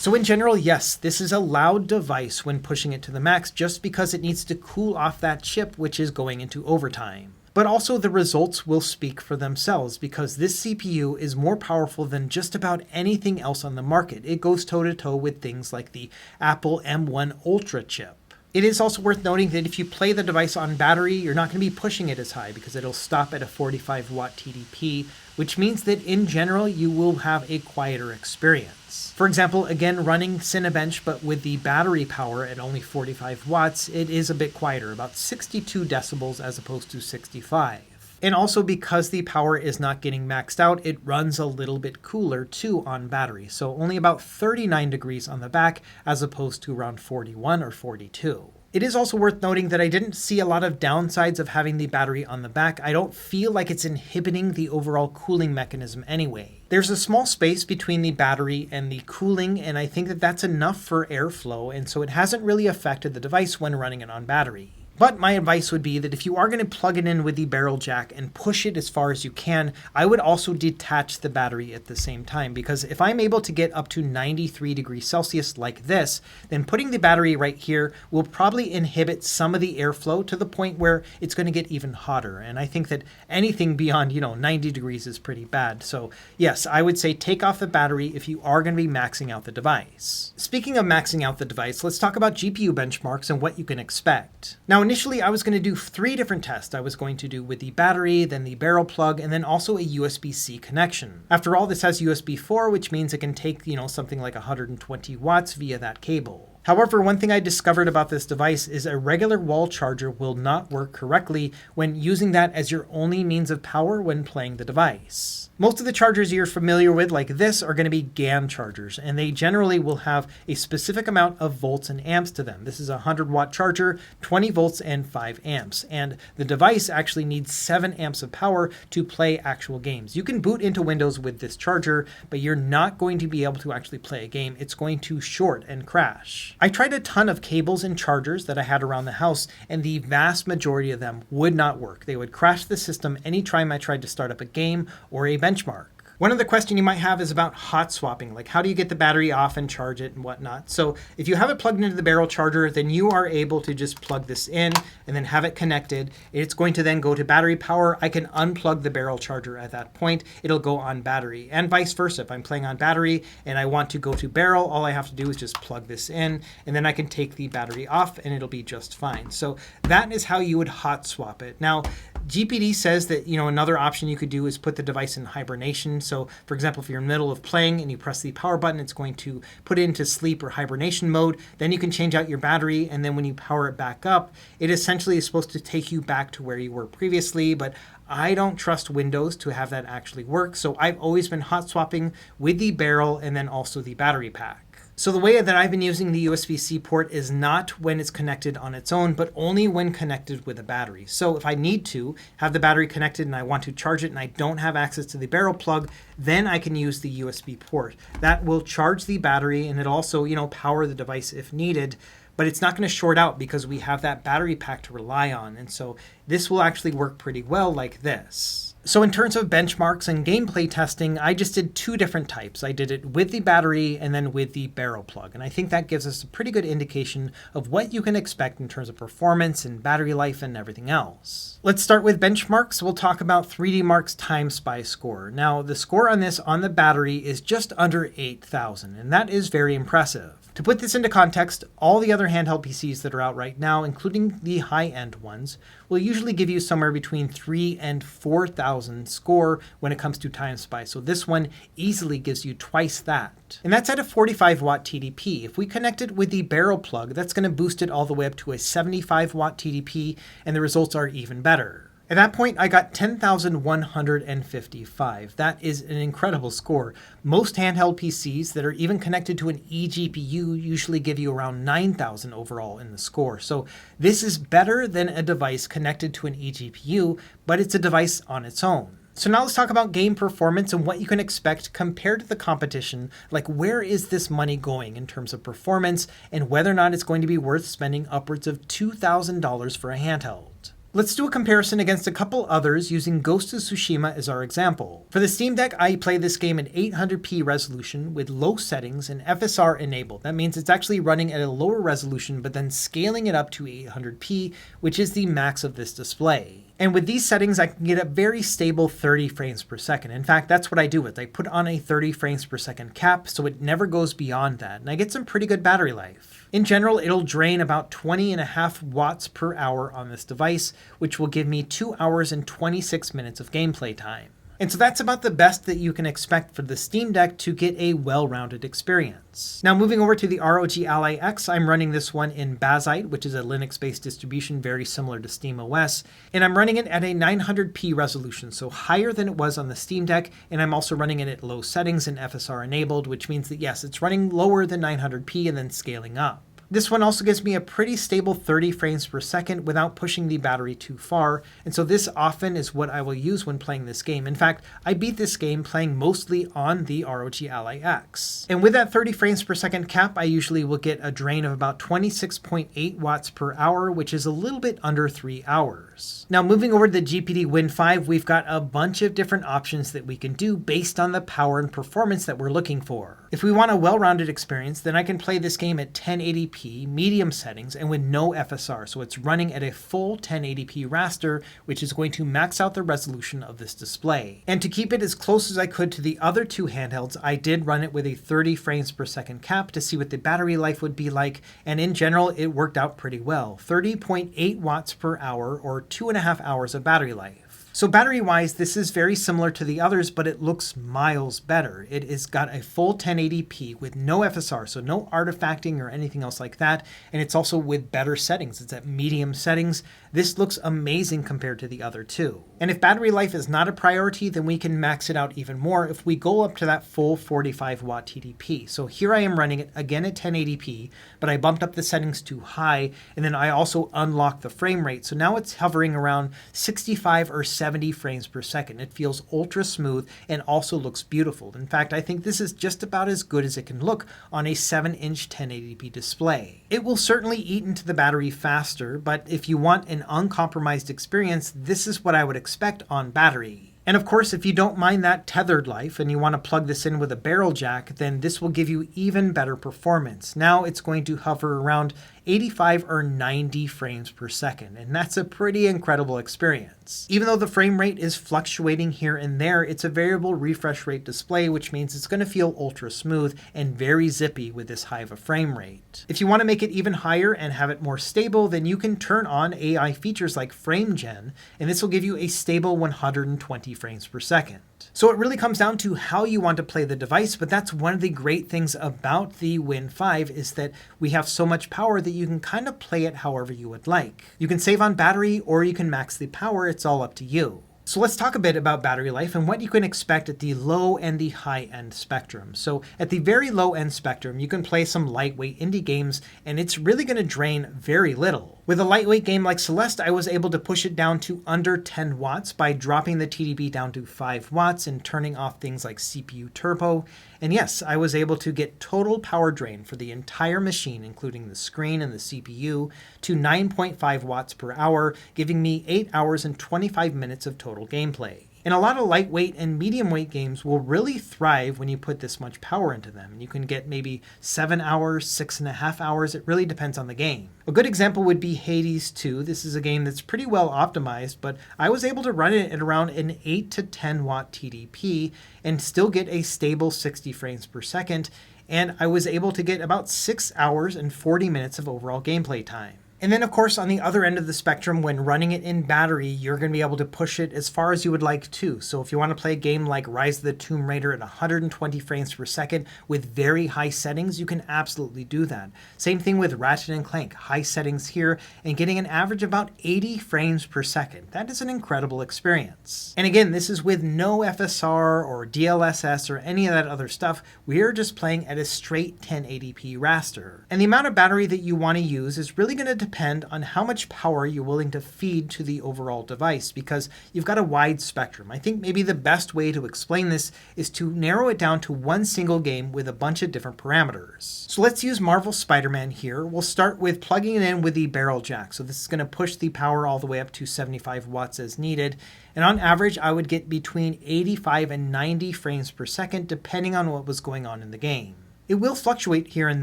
So in general, yes, this is a loud device when pushing it to the max just because it needs to cool off that chip, which is going into overtime. But also the results will speak for themselves because this CPU is more powerful than just about anything else on the market. It goes toe-to-toe with things like the Apple M1 Ultra chip. It is also worth noting that if you play the device on battery, you're not going to be pushing it as high because it'll stop at a 45 watt TDP, which means that in general, you will have a quieter experience. For example, again, running Cinebench, but with the battery power at only 45 watts, it is a bit quieter, about 62 decibels as opposed to 65. And also because the power is not getting maxed out, it runs a little bit cooler too on battery. So only about 39 degrees on the back as opposed to around 41 or 42. It is also worth noting that I didn't see a lot of downsides of having the battery on the back. I don't feel like it's inhibiting the overall cooling mechanism anyway. There's a small space between the battery and the cooling, and I think that that's enough for airflow, and so it hasn't really affected the device when running it on battery. But my advice would be that if you are going to plug it in with the barrel jack and push it as far as you can, I would also detach the battery at the same time, because if I'm able to get up to 93 degrees Celsius like this, then putting the battery right here will probably inhibit some of the airflow to the point where it's going to get even hotter. And I think that anything beyond, 90 degrees is pretty bad. So yes, I would say take off the battery if you are going to be maxing out the device. Speaking of maxing out the device, let's talk about GPU benchmarks and what you can expect. Now, initially, I was going to do 3 different tests. I was going to do with the battery, then the barrel plug, and then also a USB-C connection. After all, this has USB 4, which means it can take, something like 120 watts via that cable. However, one thing I discovered about this device is a regular wall charger will not work correctly when using that as your only means of power when playing the device. Most of the chargers you're familiar with, like this, are going to be GAN chargers, and they generally will have a specific amount of volts and amps to them. This is a 100-watt charger, 20 volts and 5 amps, and the device actually needs 7 amps of power to play actual games. You can boot into Windows with this charger, but you're not going to be able to actually play a game. It's going to short and crash. I tried a ton of cables and chargers that I had around the house, and the vast majority of them would not work. They would crash the system anytime I tried to start up a game or a benchmark. One other question you might have is about hot swapping, like how do you get the battery off and charge it and whatnot. So if you have it plugged into the barrel charger, then you are able to just plug this in and then have it connected. It's going to then go to battery power. I can unplug the barrel charger at that point. It'll go on battery, and vice versa. If I'm playing on battery and I want to go to barrel, all I have to do is just plug this in, and then I can take the battery off and it'll be just fine. So that is how you would hot swap it. Now, GPD says that, another option you could do is put the device in hibernation. So for example, if you're in the middle of playing and you press the power button, it's going to put it into sleep or hibernation mode. Then you can change out your battery. And then when you power it back up, it essentially is supposed to take you back to where you were previously. But I don't trust Windows to have that actually work. So I've always been hot swapping with the barrel and then also the battery pack. So the way that I've been using the USB-C port is not when it's connected on its own, but only when connected with a battery. So if I need to have the battery connected and I want to charge it and I don't have access to the barrel plug, then I can use the USB port. That will charge the battery and it also, power the device if needed, but it's not going to short out because we have that battery pack to rely on. And so this will actually work pretty well like this. So in terms of benchmarks and gameplay testing, I just did 2 different types. I did it with the battery and then with the barrel plug. And I think that gives us a pretty good indication of what you can expect in terms of performance and battery life and everything else. Let's start with benchmarks. We'll talk about 3D Mark's Time Spy score. Now, the score on this on the battery is just under 8,000, and that is very impressive. To put this into context, all the other handheld PCs that are out right now, including the high-end ones, will usually give you somewhere between 3,000 and 4,000 score when it comes to Time Spy. So this one easily gives you twice that. And that's at a 45 watt TDP. If we connect it with the barrel plug, that's going to boost it all the way up to a 75 watt TDP, and the results are even better. At that point, I got 10,155. That is an incredible score. Most handheld PCs that are even connected to an eGPU usually give you around 9,000 overall in the score. So this is better than a device connected to an eGPU, but it's a device on its own. So now let's talk about game performance and what you can expect compared to the competition. Like, where is this money going in terms of performance and whether or not it's going to be worth spending upwards of $2,000 for a handheld. Let's do a comparison against a couple others using Ghost of Tsushima as our example. For the Steam Deck, I play this game at 800p resolution with low settings and FSR enabled. That means it's actually running at a lower resolution, but then scaling it up to 800p, which is the max of this display. And with these settings, I can get a very stable 30 frames per second. In fact, that's what I do with it. I put on a 30 frames per second cap, so it never goes beyond that. And I get some pretty good battery life. In general, it'll drain about 20.5 watts per hour on this device, which will give me 2 hours and 26 minutes of gameplay time. And so that's about the best that you can expect for the Steam Deck to get a well-rounded experience. Now moving over to the ROG Ally X, I'm running this one in Bazzite, which is a Linux-based distribution very similar to SteamOS, and I'm running it at a 900p resolution, so higher than it was on the Steam Deck, and I'm also running it at low settings and FSR enabled, which means that yes, it's running lower than 900p and then scaling up. This one also gives me a pretty stable 30 frames per second without pushing the battery too far, and so this often is what I will use when playing this game. In fact, I beat this game playing mostly on the ROG Ally X. And with that 30 frames per second cap, I usually will get a drain of about 26.8 watts per hour, which is a little bit under 3 hours. Now moving over to the GPD Win 5, we've got a bunch of different options that we can do based on the power and performance that we're looking for. If we want a well-rounded experience, then I can play this game at 1080p, medium settings, and with no FSR, so it's running at a full 1080p raster, which is going to max out the resolution of this display. And to keep it as close as I could to the other two handhelds, I did run it with a 30 frames per second cap to see what the battery life would be like, and in general, it worked out pretty well. 30.8 watts per hour, or 2.5 hours of battery life. So battery-wise, this is very similar to the others, but it looks miles better. It has got a full 1080p with no FSR, so no artifacting or anything else like that, and it's also with better settings. It's at medium settings. This looks amazing compared to the other two. And if battery life is not a priority, then we can max it out even more if we go up to that full 45 watt TDP. So here I am running it again at 1080p, but I bumped up the settings to high, and then I also unlocked the frame rate. So now it's hovering around 65 or 70 frames per second. It feels ultra smooth and also looks beautiful. In fact, I think this is just about as good as it can look on a 7-inch 1080p display. It will certainly eat into the battery faster, but if you want an uncompromised experience, this is what I would expect on battery. And of course, if you don't mind that tethered life and you want to plug this in with a barrel jack, then this will give you even better performance. Now it's going to hover around 85 or 90 frames per second, and that's a pretty incredible experience. Even though the frame rate is fluctuating here and there, it's a variable refresh rate display, which means it's going to feel ultra smooth and very zippy with this high of a frame rate. If you want to make it even higher and have it more stable, then you can turn on AI features like frame gen, and this will give you a stable 120 frames per second. So it really comes down to how you want to play the device, but that's one of the great things about the Win 5 is that we have so much power that you can kind of play it however you would like. You can save on battery or you can max the power, it's all up to you. So let's talk a bit about battery life and what you can expect at the low and the high end spectrum. So at the very low end spectrum, you can play some lightweight indie games and it's really going to drain very little. With a lightweight game like Celeste, I was able to push it down to under 10 watts by dropping the TDP down to 5 watts and turning off things like CPU turbo. And yes, I was able to get total power drain for the entire machine, including the screen and the CPU, to 9.5 watts per hour, giving me 8 hours and 25 minutes of total gameplay. And a lot of lightweight and medium weight games will really thrive when you put this much power into them. And you can get maybe 7 hours, 6.5 hours. It really depends on the game. A good example would be Hades 2. This is a game that's pretty well optimized, but I was able to run it at around an 8 to 10 watt TDP and still get a stable 60 frames per second. And I was able to get about 6 hours and 40 minutes of overall gameplay time. And then, of course, on the other end of the spectrum, when running it in battery, you're going to be able to push it as far as you would like to. So if you want to play a game like Rise of the Tomb Raider at 120 frames per second with very high settings, you can absolutely do that. Same thing with Ratchet and Clank, high settings here, and getting an average of about 80 frames per second. That is an incredible experience. And again, this is with no FSR or DLSS or any of that other stuff. We are just playing at a straight 1080p raster. And the amount of battery that you want to use is really going to depend on how much power you're willing to feed to the overall device, because you've got a wide spectrum. I think maybe the best way to explain this is to narrow it down to one single game with a bunch of different parameters. So let's use Marvel Spider-Man here. We'll start with plugging it in with the barrel jack. So this is going to push the power all the way up to 75 watts as needed. And on average, I would get between 85 and 90 frames per second, depending on what was going on in the game. It will fluctuate here and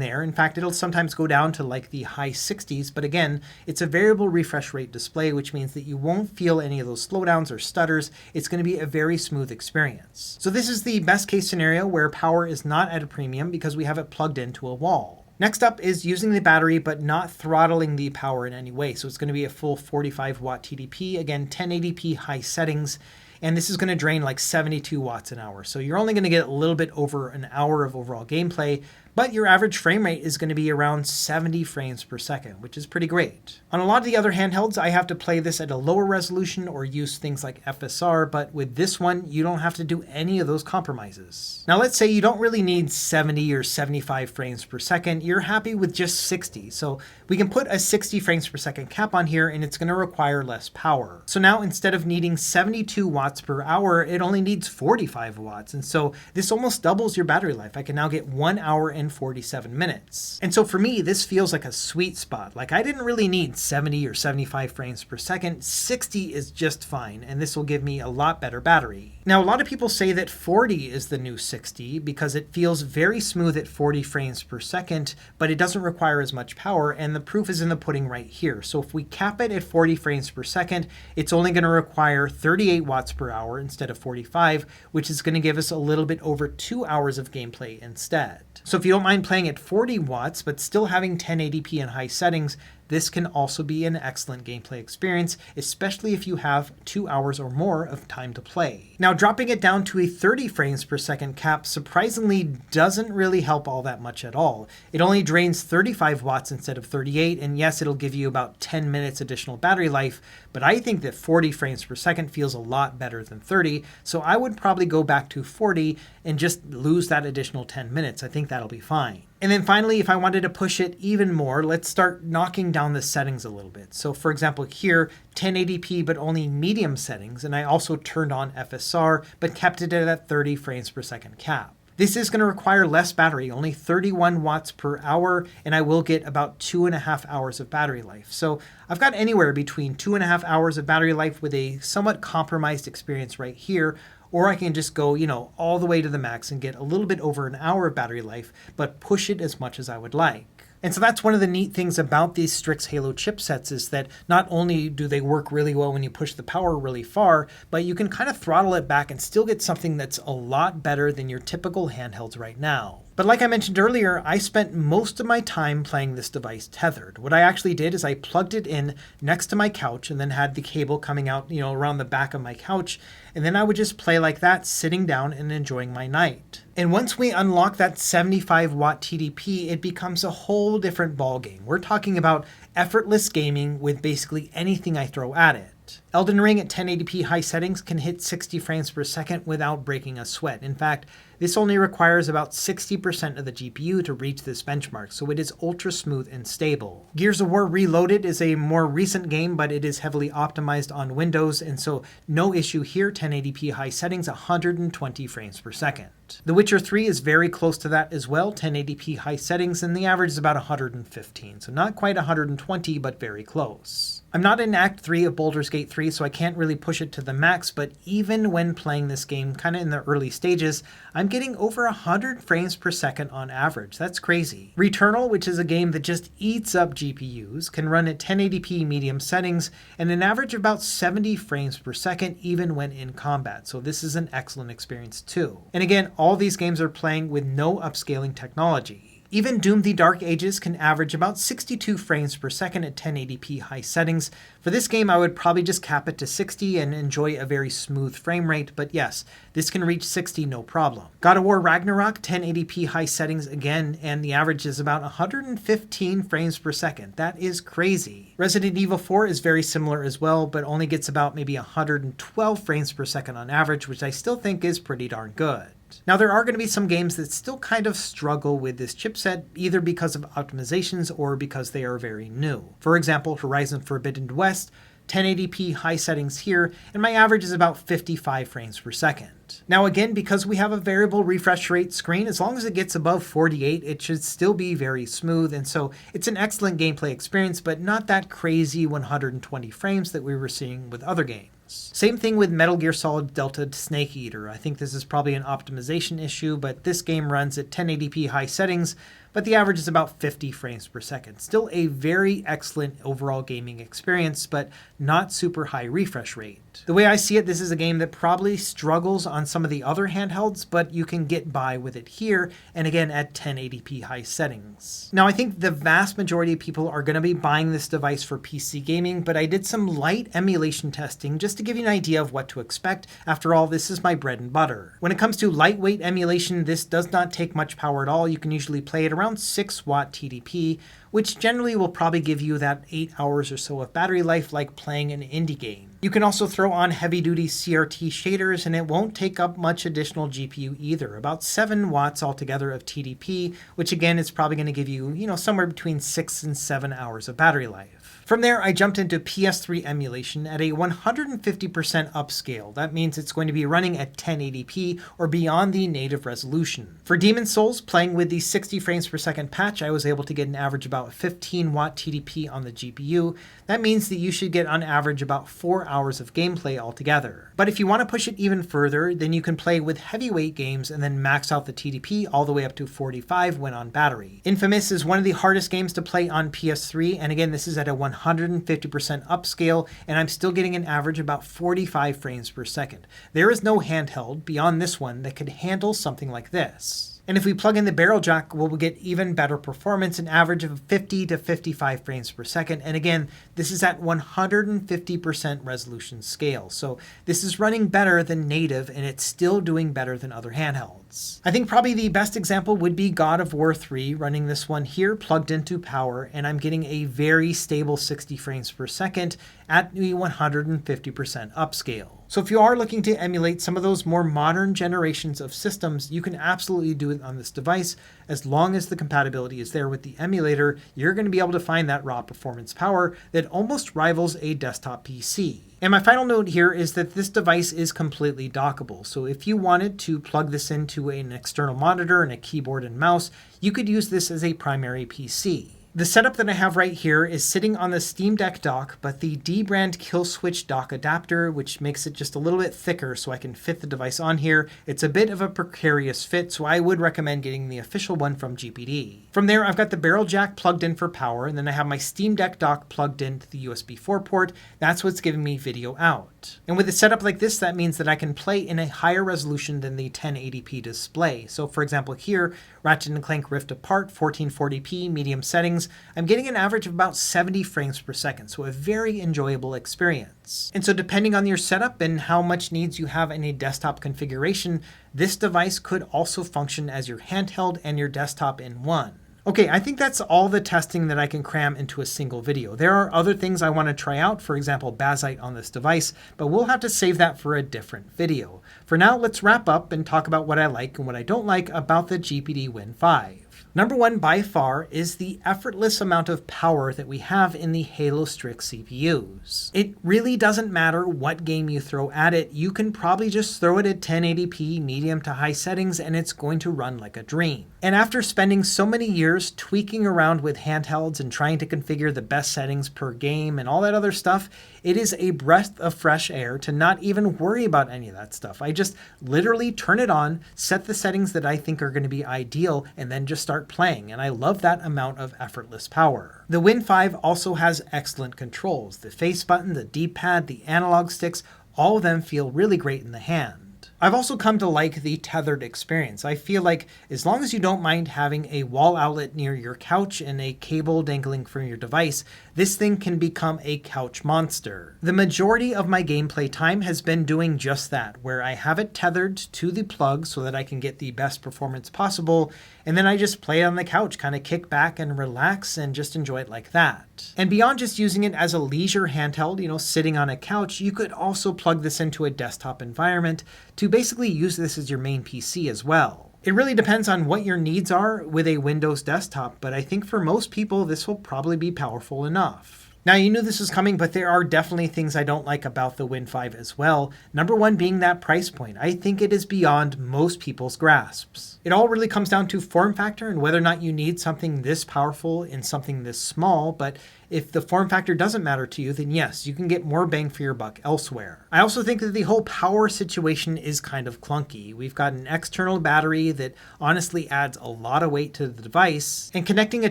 there. In fact, it'll sometimes go down to like the high 60s, but again, it's a variable refresh rate display, which means that you won't feel any of those slowdowns or stutters. It's going to be a very smooth experience. So this is the best case scenario where power is not at a premium because we have it plugged into a wall. Next up is using the battery but not throttling the power in any way. So it's going to be a full 45 watt TDP, again 1080p high settings. And this is going to drain like 72 watts an hour. So you're only going to get a little bit over an hour of overall gameplay, but your average frame rate is going to be around 70 frames per second, which is pretty great. On a lot of the other handhelds, I have to play this at a lower resolution or use things like FSR, but with this one, you don't have to do any of those compromises. Now let's say you don't really need 70 or 75 frames per second, you're happy with just 60. So we can put a 60 frames per second cap on here and it's going to require less power. So now instead of needing 72 watts per hour, it only needs 45 watts. And so this almost doubles your battery life. I can now get 1 hour and 47 minutes. And so for me, this feels like a sweet spot. Like I didn't really need 70 or 75 frames per second. 60 is just fine, and this will give me a lot better battery. Now, a lot of people say that 40 is the new 60 because it feels very smooth at 40 frames per second, but it doesn't require as much power, and the proof is in the pudding right here. So if we cap it at 40 frames per second, it's only going to require 38 watts per hour instead of 45, which is going to give us a little bit over 2 hours of gameplay instead. So if you don't mind playing at 40 watts, but still having 1080p in high settings, this can also be an excellent gameplay experience, especially if you have 2 hours or more of time to play. Now, dropping it down to a 30 frames per second cap surprisingly doesn't really help all that much at all. It only drains 35 watts instead of 38, and yes, it'll give you about 10 minutes additional battery life, but I think that 40 frames per second feels a lot better than 30, so I would probably go back to 40 and just lose that additional 10 minutes. I think that'll be fine. And then finally, if I wanted to push it even more, let's start knocking down the settings a little bit. So for example, here, 1080p, but only medium settings. And I also turned on FSR, but kept it at that 30 frames per second cap. This is going to require less battery, only 31 watts per hour, and I will get about 2.5 hours of battery life. So I've got anywhere between 2.5 hours of battery life with a somewhat compromised experience right here, or I can just go, all the way to the max and get a little bit over an hour of battery life, but push it as much as I would like. And so that's one of the neat things about these Strix Halo chipsets is that not only do they work really well when you push the power really far, but you can kind of throttle it back and still get something that's a lot better than your typical handhelds right now. But like I mentioned earlier, I spent most of my time playing this device tethered. What I actually did is I plugged it in next to my couch and then had the cable coming out, around the back of my couch. And then I would just play like that, sitting down and enjoying my night. And once we unlock that 75 watt TDP, it becomes a whole different ballgame. We're talking about effortless gaming with basically anything I throw at it. Elden Ring at 1080p high settings can hit 60 frames per second without breaking a sweat. In fact, this only requires about 60% of the GPU to reach this benchmark, so it is ultra smooth and stable. Gears of War Reloaded is a more recent game, but it is heavily optimized on Windows, and so no issue here, 1080p high settings, 120 frames per second. The Witcher 3 is very close to that as well, 1080p high settings, and the average is about 115, so not quite 120, but very close. I'm not in Act 3 of Baldur's Gate 3, so I can't really push it to the max, but even when playing this game kind of in the early stages, I'm getting over 100 frames per second on average. That's crazy. Returnal, which is a game that just eats up GPUs, can run at 1080p medium settings and an average of about 70 frames per second even when in combat, so this is an excellent experience too. And again, all these games are playing with no upscaling technology. Even Doom the Dark Ages can average about 62 frames per second at 1080p high settings. For this game, I would probably just cap it to 60 and enjoy a very smooth frame rate, but yes, this can reach 60 no problem. God of War Ragnarok, 1080p high settings again, and the average is about 115 frames per second. That is crazy. Resident Evil 4 is very similar as well, but only gets about maybe 112 frames per second on average, which I still think is pretty darn good. Now, there are going to be some games that still kind of struggle with this chipset, either because of optimizations or because they are very new. For example, Horizon Forbidden West, 1080p high settings here, and my average is about 55 frames per second. Now again, because we have a variable refresh rate screen, as long as it gets above 48, it should still be very smooth, and so it's an excellent gameplay experience, but not that crazy 120 frames that we were seeing with other games. Same thing with Metal Gear Solid Delta Snake Eater. I think this is probably an optimization issue, but this game runs at 1080p high settings, but the average is about 50 frames per second. Still a very excellent overall gaming experience, but not super high refresh rate. The way I see it, this is a game that probably struggles on some of the other handhelds, but you can get by with it here, and again at 1080p high settings. Now I think the vast majority of people are going to be buying this device for PC gaming, but I did some light emulation testing just to give you an idea of what to expect. After all, this is my bread and butter. When it comes to lightweight emulation, this does not take much power at all. You can usually play it around 6 watt TDP, which generally will probably give you that 8 hours or so of battery life like playing an indie game. You can also throw on heavy-duty CRT shaders and it won't take up much additional GPU either, about 7 watts altogether of TDP, which again is probably going to give you, somewhere between 6 and 7 hours of battery life. From there, I jumped into PS3 emulation at a 150% upscale. That means it's going to be running at 1080p or beyond the native resolution. For Demon's Souls, playing with the 60 frames per second patch, I was able to get an average about 15 watt TDP on the GPU. That means that you should get on average about 4 hours of gameplay altogether. But if you want to push it even further, then you can play with heavyweight games and then max out the TDP all the way up to 45 when on battery. Infamous is one of the hardest games to play on PS3, and again, this is at a 150% upscale, and I'm still getting an average about 45 frames per second. There is no handheld beyond this one that could handle something like this. And if we plug in the barrel jack, we'll get even better performance, an average of 50 to 55 frames per second. And again, this is at 150% resolution scale. So this is running better than native, and it's still doing better than other handhelds. I think probably the best example would be God of War 3, running this one here plugged into power, and I'm getting a very stable 60 frames per second at the 150% upscale. So if you are looking to emulate some of those more modern generations of systems, you can absolutely do it on this device. As long as the compatibility is there with the emulator, you're going to be able to find that raw performance power that almost rivals a desktop PC. And my final note here is that this device is completely dockable. So if you wanted to plug this into an external monitor and a keyboard and mouse, you could use this as a primary PC. The setup that I have right here is sitting on the Steam Deck dock, but the D-brand kill switch dock adapter, which makes it just a little bit thicker so I can fit the device on here. It's a bit of a precarious fit, so I would recommend getting the official one from GPD. From there, I've got the barrel jack plugged in for power, and then I have my Steam Deck dock plugged into the USB 4 port. That's what's giving me video out. And with a setup like this, that means that I can play in a higher resolution than the 1080p display. So for example here, Ratchet & Clank Rift Apart, 1440p, medium settings, I'm getting an average of about 70 frames per second, so a very enjoyable experience. And so depending on your setup and how much needs you have in a desktop configuration, this device could also function as your handheld and your desktop in one. Okay, I think that's all the testing that I can cram into a single video. There are other things I want to try out, for example, Bazzite on this device, but we'll have to save that for a different video. For now, let's wrap up and talk about what I like and what I don't like about the GPD Win 5. Number one by far is the effortless amount of power that we have in the Halo Strix CPUs. It really doesn't matter what game you throw at it, you can probably just throw it at 1080p medium to high settings and it's going to run like a dream. And after spending so many years tweaking around with handhelds and trying to configure the best settings per game and all that other stuff, it is a breath of fresh air to not even worry about any of that stuff. I just literally turn it on, set the settings that I think are going to be ideal, and then just start playing, and I love that amount of effortless power. The Win 5 also has excellent controls. The face button, the D-pad, the analog sticks, all of them feel really great in the hand. I've also come to like the tethered experience. I feel like as long as you don't mind having a wall outlet near your couch and a cable dangling from your device, this thing can become a couch monster. The majority of my gameplay time has been doing just that, where I have it tethered to the plug so that I can get the best performance possible, and then I just play it on the couch, kind of kick back and relax and just enjoy it like that. And beyond just using it as a leisure handheld, sitting on a couch, you could also plug this into a desktop environment to basically use this as your main PC as well. It really depends on what your needs are with a Windows desktop, but I think for most people this will probably be powerful enough. Now, you knew this was coming, but there are definitely things I don't like about the Win 5 as well. Number one being that price point. I think it is beyond most people's grasps. It all really comes down to form factor and whether or not you need something this powerful in something this small, but if the form factor doesn't matter to you, then yes, you can get more bang for your buck elsewhere. I also think that the whole power situation is kind of clunky. We've got an external battery that honestly adds a lot of weight to the device, and connecting a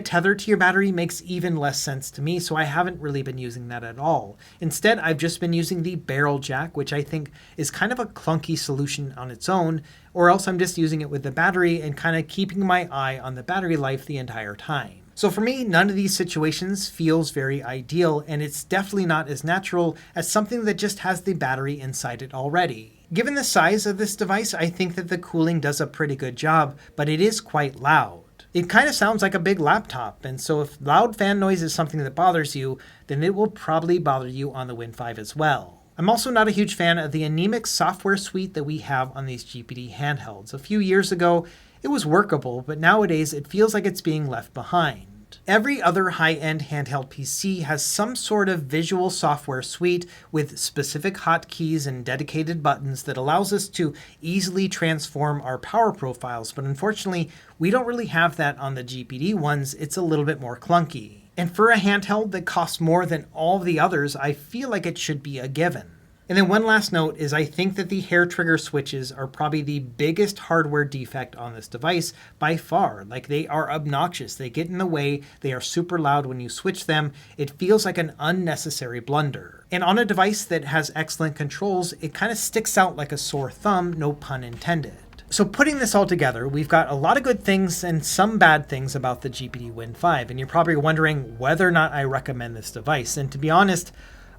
tether to your battery makes even less sense to me, so I haven't really been using that at all. Instead, I've just been using the barrel jack, which I think is kind of a clunky solution on its own, or else I'm just using it with the battery and kind of keeping my eye on the battery life the entire time. So for me, none of these situations feels very ideal, and it's definitely not as natural as something that just has the battery inside it already. Given the size of this device, I think that the cooling does a pretty good job, but it is quite loud. It kind of sounds like a big laptop, and so if loud fan noise is something that bothers you, then it will probably bother you on the Win 5 as well. I'm also not a huge fan of the anemic software suite that we have on these GPD handhelds. A few years ago, it was workable, but nowadays it feels like it's being left behind. Every other high-end handheld PC has some sort of visual software suite with specific hotkeys and dedicated buttons that allows us to easily transform our power profiles, but unfortunately, we don't really have that on the GPD ones. It's a little bit more clunky. And for a handheld that costs more than all the others, I feel like it should be a given. And then one last note is I think that the hair trigger switches are probably the biggest hardware defect on this device by far. Like, they are obnoxious. They get in the way. They are super loud when you switch them. It feels like an unnecessary blunder. And on a device that has excellent controls, it kind of sticks out like a sore thumb, no pun intended. So putting this all together, we've got a lot of good things and some bad things about the GPD Win 5. And you're probably wondering whether or not I recommend this device. And to be honest,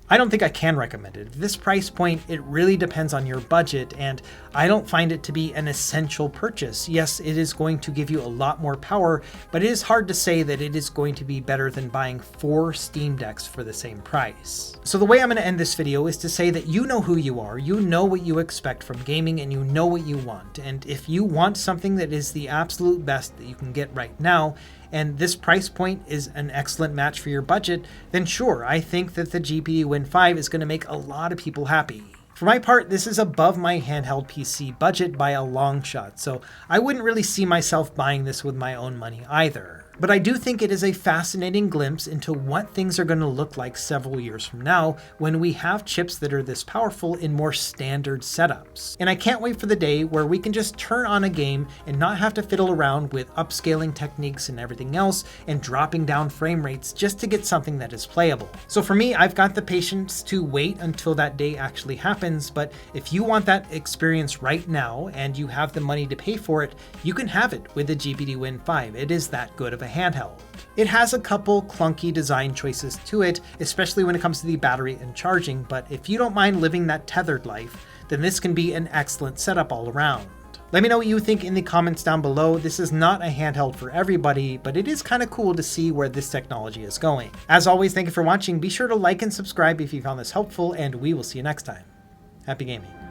I don't think I can recommend it. At this price point, it really depends on your budget, and I don't find it to be an essential purchase. Yes, it is going to give you a lot more power, but it is hard to say that it is going to be better than buying 4 Steam Decks for the same price. So the way I'm going to end this video is to say that you know who you are, you know what you expect from gaming, and you know what you want. And if you want something that is the absolute best that you can get right now, and this price point is an excellent match for your budget, then sure, I think that the GPD Win 5 is going to make a lot of people happy. For my part, this is above my handheld PC budget by a long shot, so I wouldn't really see myself buying this with my own money either. But I do think it is a fascinating glimpse into what things are going to look like several years from now when we have chips that are this powerful in more standard setups. And I can't wait for the day where we can just turn on a game and not have to fiddle around with upscaling techniques and everything else and dropping down frame rates just to get something that is playable. So for me, I've got the patience to wait until that day actually happens, but if you want that experience right now and you have the money to pay for it, you can have it with the GPD Win 5. It is that good of a handheld. It has a couple clunky design choices to it, especially when it comes to the battery and charging, but if you don't mind living that tethered life, then this can be an excellent setup all around. Let me know what you think in the comments down below. This is not a handheld for everybody, but it is kind of cool to see where this technology is going. As always, thank you for watching. Be sure to like and subscribe if you found this helpful, and we will see you next time. Happy gaming.